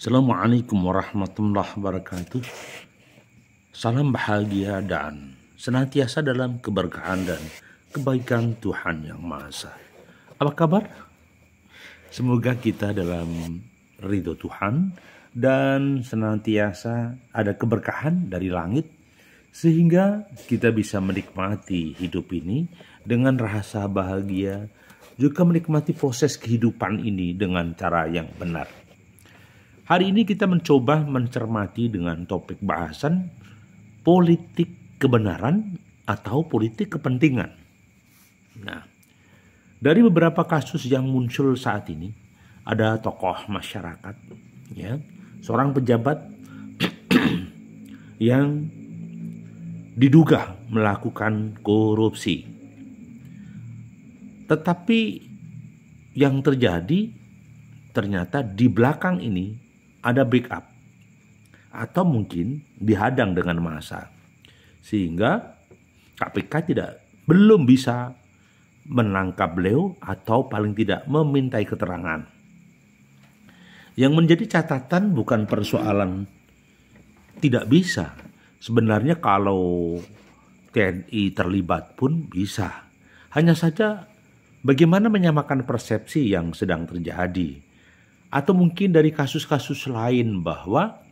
Assalamualaikum warahmatullahi wabarakatuh. Salam bahagia dan senantiasa dalam keberkahan dan kebaikan Tuhan Yang Maha Esa. Apa kabar? Semoga kita dalam ridho Tuhan dan senantiasa ada keberkahan dari langit sehingga kita bisa menikmati hidup ini dengan rasa bahagia, juga menikmati proses kehidupan ini dengan cara yang benar. Hari ini kita mencoba mencermati dengan topik bahasan politik kebenaran atau politik kepentingan. Nah, dari beberapa kasus yang muncul saat ini, ada tokoh masyarakat, ya, seorang pejabat yang diduga melakukan korupsi. Tetapi yang terjadi ternyata di belakang ini ada backup atau mungkin dihadang dengan massa sehingga KPK belum bisa menangkap beliau atau paling tidak memintai keterangan. Yang menjadi catatan bukan persoalan tidak bisa. Sebenarnya kalau TNI terlibat pun bisa. Hanya saja bagaimana menyamakan persepsi yang sedang terjadi. Atau mungkin dari kasus-kasus lain bahwa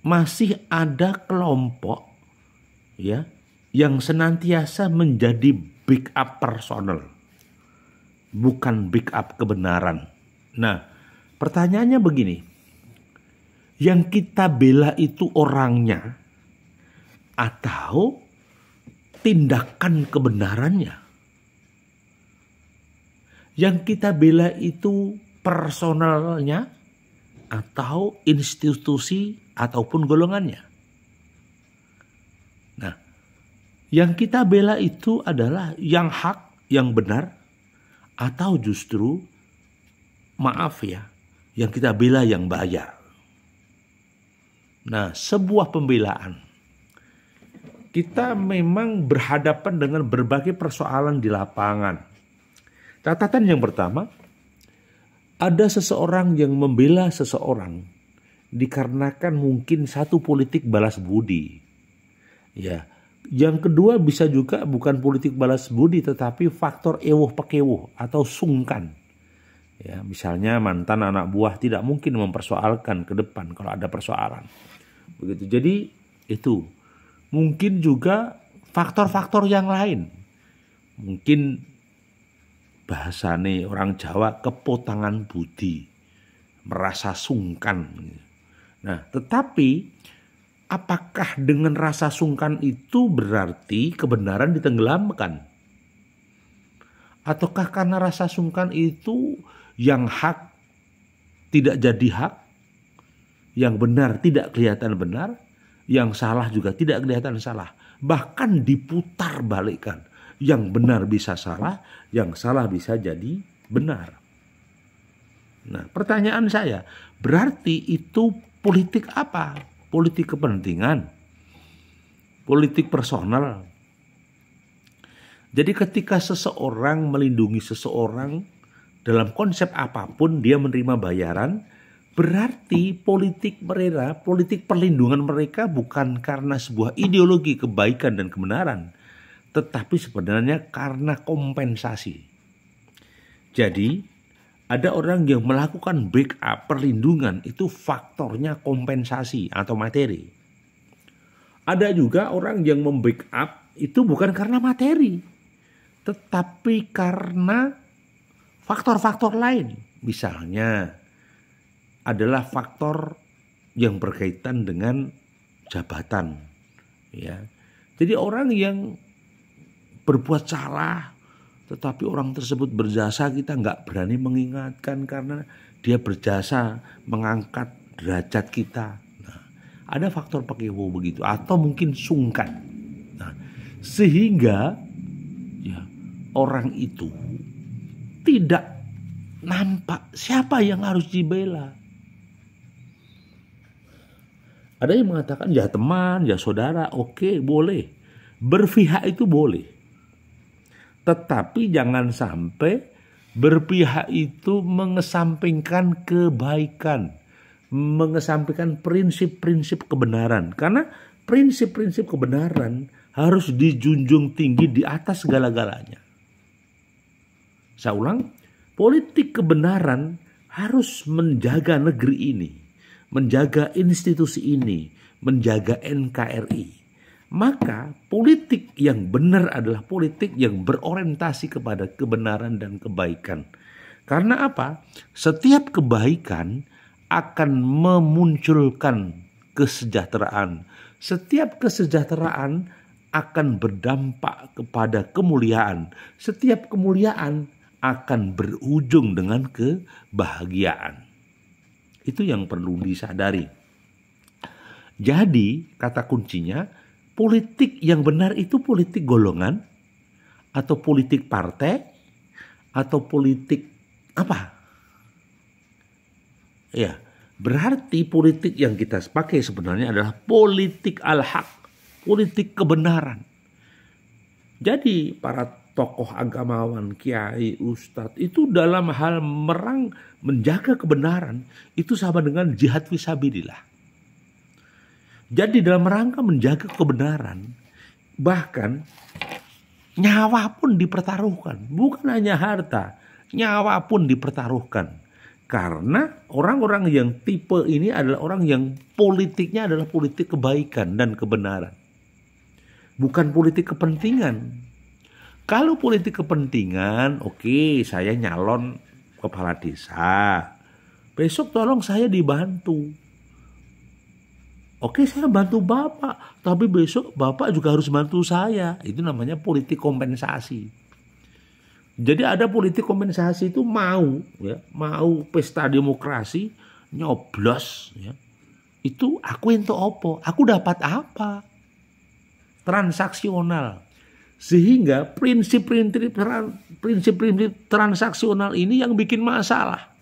masih ada kelompok ya yang senantiasa menjadi backup personal, bukan backup kebenaran. Nah, pertanyaannya begini, yang kita bela itu orangnya atau tindakan kebenarannya? Yang kita bela itu personalnya atau institusi ataupun golongannya. Nah, yang kita bela itu adalah yang hak, yang benar, atau justru maaf ya, yang kita bela yang bayar. Nah, sebuah pembelaan. Kita memang berhadapan dengan berbagai persoalan di lapangan. Catatan yang pertama, ada seseorang yang membela seseorang dikarenakan mungkin satu politik balas budi. Ya, yang kedua bisa juga bukan politik balas budi tetapi faktor ewuh pekewuh atau sungkan. Ya, misalnya mantan anak buah tidak mungkin mempersoalkan ke depan kalau ada persoalan. Begitu. Jadi itu mungkin juga faktor-faktor yang lain. Mungkin bahasane orang Jawa kepotangan budi, merasa sungkan. Nah, tetapi apakah dengan rasa sungkan itu berarti kebenaran ditenggelamkan? Ataukah karena rasa sungkan itu yang hak tidak jadi hak, yang benar tidak kelihatan benar, yang salah juga tidak kelihatan salah, bahkan diputar balikkan. Yang benar bisa salah, yang salah bisa jadi benar. Nah, pertanyaan saya, berarti itu politik apa? Politik kepentingan? Politik personal? Jadi ketika seseorang melindungi seseorang dalam konsep apapun dia menerima bayaran, berarti politik mereka, politik perlindungan mereka bukan karena sebuah ideologi kebaikan dan kebenaran, tetapi sebenarnya karena kompensasi. Jadi ada orang yang melakukan backup perlindungan itu faktornya kompensasi atau materi. Ada juga orang yang membackup itu bukan karena materi, tetapi karena faktor-faktor lain. Misalnya adalah faktor yang berkaitan dengan jabatan. Ya. Jadi orang yang berbuat salah, tetapi orang tersebut berjasa, kita nggak berani mengingatkan karena dia berjasa mengangkat derajat kita. Nah, ada faktor pekewo begitu, atau mungkin sungkan. Nah, sehingga ya, orang itu tidak nampak siapa yang harus dibela. Ada yang mengatakan ya teman, ya saudara, oke, boleh. Berpihak itu boleh. Tetapi jangan sampai Berpihak itu mengesampingkan kebaikan, mengesampingkan prinsip-prinsip kebenaran. Karena prinsip-prinsip kebenaran harus dijunjung tinggi di atas segala-galanya. Saya ulang, politik kebenaran harus menjaga negeri ini, menjaga institusi ini, menjaga NKRI. Maka politik yang benar adalah politik yang berorientasi kepada kebenaran dan kebaikan. Karena apa? Setiap kebaikan akan memunculkan kesejahteraan. Setiap kesejahteraan akan berdampak kepada kemuliaan. Setiap kemuliaan akan berujung dengan kebahagiaan. Itu yang perlu disadari. Jadi kata kuncinya, politik yang benar itu politik golongan, atau politik partai, atau politik apa? Ya, berarti politik yang kita pakai sebenarnya adalah politik al-haq, politik kebenaran. Jadi para tokoh agamawan, kiai, ustadz itu dalam hal menjaga kebenaran itu sama dengan jihad fisabilillah. Jadi dalam rangka menjaga kebenaran, bahkan nyawa pun dipertaruhkan. Bukan hanya harta, nyawa pun dipertaruhkan. Karena orang-orang yang tipe ini adalah orang yang politiknya adalah politik kebaikan dan kebenaran. Bukan politik kepentingan. Kalau politik kepentingan, oke, saya nyalon kepala desa. Besok tolong saya dibantu. Oke, saya bantu Bapak, tapi besok Bapak juga harus bantu saya. Itu namanya politik kompensasi. Jadi ada politik kompensasi itu mau pesta demokrasi, nyoblos, ya. Itu aku ento opo, aku dapat apa? Transaksional. Sehingga prinsip-prinsip transaksional ini yang bikin masalah.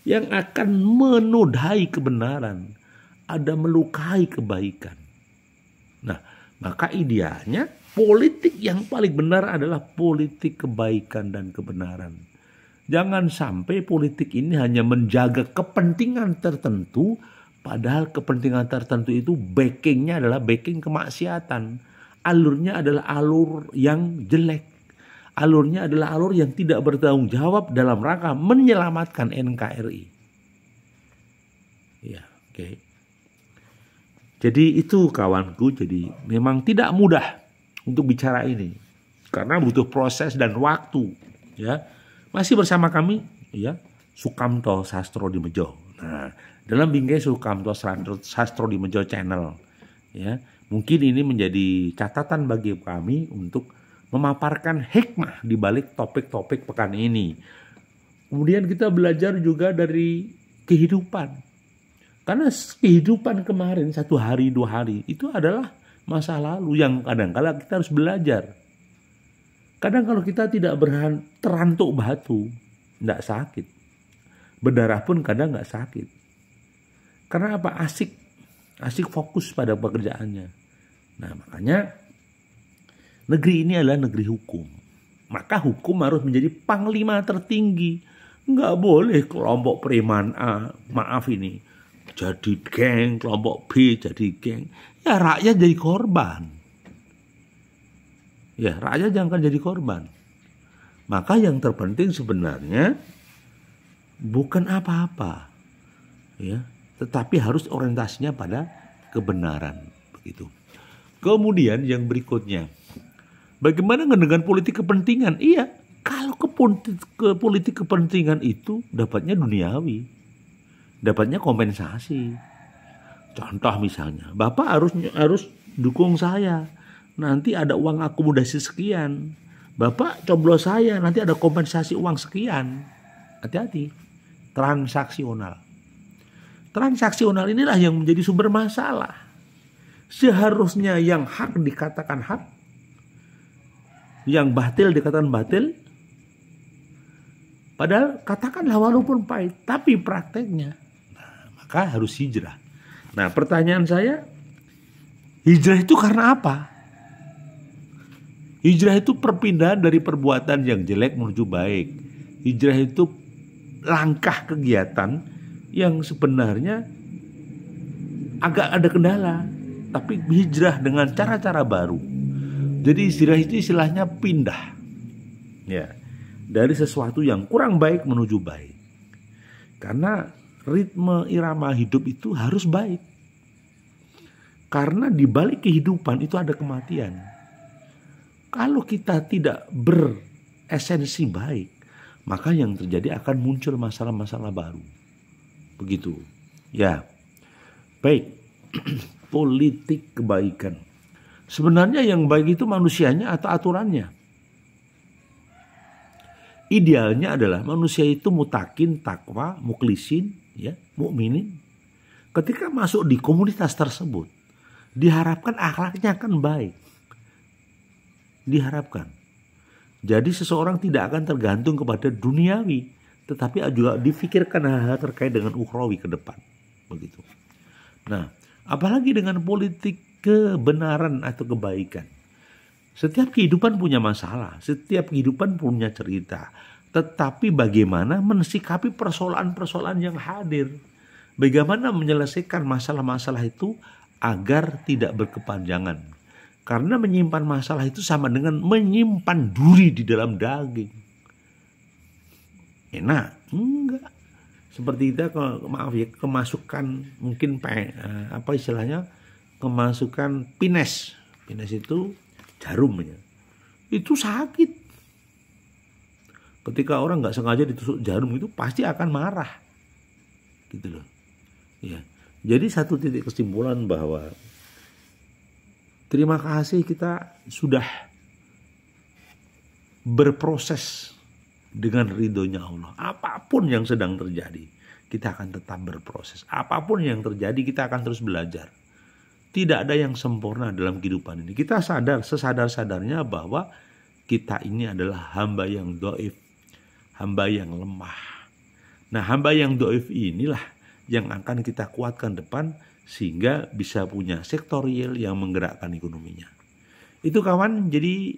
Yang akan menodai kebenaran. Ada melukai kebaikan. Nah, maka idealnya politik yang paling benar adalah politik kebaikan dan kebenaran. Jangan sampai politik ini hanya menjaga kepentingan tertentu, padahal kepentingan tertentu itu backingnya adalah backing kemaksiatan. Alurnya adalah alur yang jelek. Alurnya adalah alur yang tidak bertanggung jawab dalam rangka menyelamatkan NKRI. Ya, oke. Jadi itu kawanku, jadi memang tidak mudah untuk bicara ini karena butuh proses dan waktu, ya. Masih bersama kami, ya, Sukamto Sastrodimedjo. Nah, dalam bingkai Sukamto Sastrodimedjo channel, ya, mungkin ini menjadi catatan bagi kami untuk memaparkan hikmah di balik topik-topik pekan ini. Kemudian kita belajar juga dari kehidupan. Karena kehidupan kemarin 1 hari 2 hari itu adalah masa lalu yang kadang-kala kita harus belajar. Kadang kalau kita tidak terantuk batu, tidak sakit. Berdarah pun kadang nggak sakit. Karena apa? Asik fokus pada pekerjaannya. Nah, makanya negeri ini adalah negeri hukum. Maka hukum harus menjadi panglima tertinggi. Nggak boleh kelompok preman A, maaf ini, jadi geng, kelompok B jadi geng. Ya rakyat jadi korban. Ya rakyat jangan jadi korban. Maka yang terpenting sebenarnya bukan apa-apa, ya, tetapi harus orientasinya pada kebenaran, begitu. Kemudian yang berikutnya, bagaimana dengan politik kepentingan? Iya, kalau ke politik kepentingan itu dapatnya duniawi, dapatnya kompensasi. Contoh misalnya, Bapak harus dukung saya, nanti ada uang akomodasi sekian. Bapak coblos saya, nanti ada kompensasi uang sekian. Hati-hati, transaksional. Transaksional inilah yang menjadi sumber masalah. Seharusnya yang hak dikatakan hak, yang batil dikatakan batil. Padahal katakanlah walaupun pahit, tapi prakteknya, nah, maka harus hijrah. Nah, pertanyaan saya, hijrah itu karena apa? Hijrah itu perpindahan dari perbuatan yang jelek menuju baik. Hijrah itu langkah kegiatan yang sebenarnya agak ada kendala, tapi hijrah dengan cara-cara baru. Jadi hijrah itu istilahnya pindah, ya, dari sesuatu yang kurang baik menuju baik. Karena ritme irama hidup itu harus baik. Karena di balik kehidupan itu ada kematian. Kalau kita tidak beresensi baik, maka yang terjadi akan muncul masalah-masalah baru. Begitu. Ya. Baik. Politik kebaikan. Sebenarnya yang baik itu manusianya atau aturannya? Idealnya adalah manusia itu mutakin, takwa, muklisin, ya, mukminin. Ketika masuk di komunitas tersebut, diharapkan akhlaknya akan baik. Diharapkan. Jadi seseorang tidak akan tergantung kepada duniawi, tetapi juga difikirkan hal-hal terkait dengan ukhrawi ke depan. Begitu. Nah, apalagi dengan politik kebenaran atau kebaikan. Setiap kehidupan punya masalah, setiap kehidupan punya cerita. Tetapi bagaimana mensikapi persoalan-persoalan yang hadir? Bagaimana menyelesaikan masalah-masalah itu agar tidak berkepanjangan? Karena menyimpan masalah itu sama dengan menyimpan duri di dalam daging. Enak? Enggak. Seperti kita, maaf ya, kemasukan mungkin apa istilahnya? Kemasukan pines. Pines itu jarum ya. Itu sakit. Ketika orang nggak sengaja ditusuk jarum itu pasti akan marah. Gitu loh. Ya. Jadi satu titik kesimpulan bahwa terima kasih kita sudah berproses dengan ridhonya Allah. Apapun yang sedang terjadi, kita akan tetap berproses. Apapun yang terjadi, kita akan terus belajar. Tidak ada yang sempurna dalam kehidupan ini. Kita sadar, sesadar-sadarnya bahwa kita ini adalah hamba yang dhaif, hamba yang lemah. Nah, hamba yang dhaif inilah yang akan kita kuatkan depan, sehingga bisa punya sektor real yang menggerakkan ekonominya. Itu kawan, jadi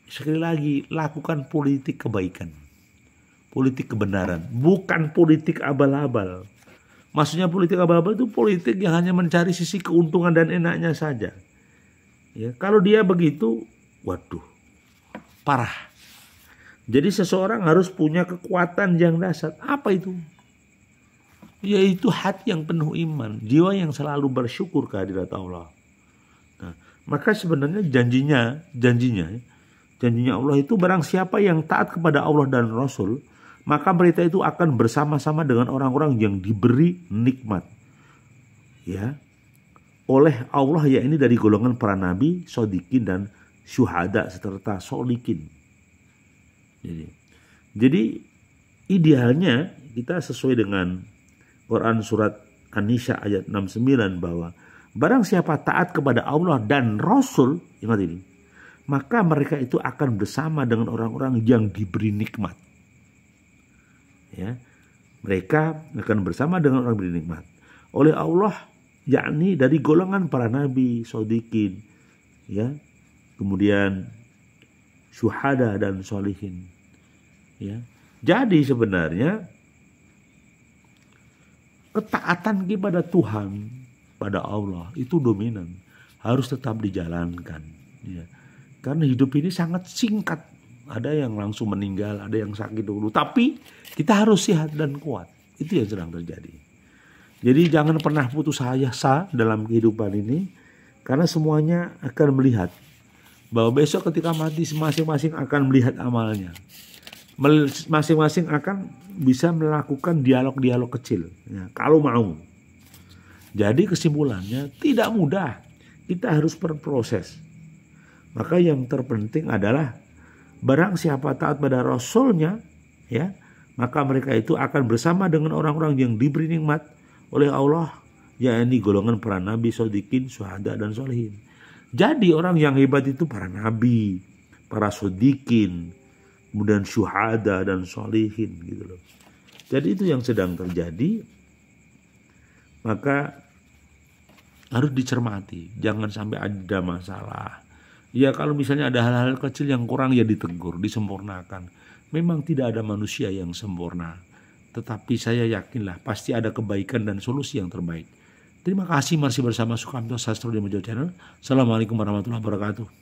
sekali lagi lakukan politik kebaikan. Politik kebenaran, bukan politik abal-abal. Maksudnya politik abal-abal itu politik yang hanya mencari sisi keuntungan dan enaknya saja. Ya, kalau dia begitu, waduh, parah. Jadi seseorang harus punya kekuatan yang dahsyat. Apa itu? Yaitu hati yang penuh iman, jiwa yang selalu bersyukur kehadirat Allah. Nah, maka sebenarnya janjinya Allah itu barang siapa yang taat kepada Allah dan Rasul, maka mereka itu akan bersama-sama dengan orang-orang yang diberi nikmat, ya, oleh Allah, ya, ini dari golongan para nabi, shodikin dan syuhada serta solikin. Jadi idealnya kita sesuai dengan Quran surat An-Nisa ayat 69 bahwa barang siapa taat kepada Allah dan Rasul, ingat ini, maka mereka itu akan bersama dengan orang-orang yang diberi nikmat. Ya, mereka akan bersama dengan orang diberi nikmat oleh Allah, yakni dari golongan para nabi, shodikin, ya, kemudian syuhada dan sholihin. Ya, jadi sebenarnya ketaatan kepada Tuhan, pada Allah itu dominan, harus tetap dijalankan. Ya. Karena hidup ini sangat singkat, ada yang langsung meninggal, ada yang sakit dulu. Tapi kita harus sehat dan kuat. Itu yang sedang terjadi. Jadi jangan pernah putus asa dalam kehidupan ini, karena semuanya akan melihat bahwa besok ketika mati masing-masing akan melihat amalnya. Masing-masing akan bisa melakukan dialog-dialog kecil, ya, kalau mau. Jadi kesimpulannya tidak mudah, kita harus berproses. Maka yang terpenting adalah barang siapa taat pada Rasulnya, ya, maka mereka itu akan bersama dengan orang-orang yang diberi nikmat oleh Allah, yakni golongan para nabi, shodikin, syuhada dan sholihin. Jadi orang yang hebat itu para nabi, para shodikin, kemudian syuhada dan sholihin, gitu loh. Jadi itu yang sedang terjadi. Maka harus dicermati, jangan sampai ada masalah, Ya kalau misalnya ada hal-hal kecil yang kurang ya ditegur, disempurnakan. Memang tidak ada manusia yang sempurna. Tetapi saya yakinlah pasti ada kebaikan dan solusi yang terbaik. Terima kasih masih bersama Sukamto Sastro di Mojo Channel. Assalamualaikum warahmatullahi wabarakatuh.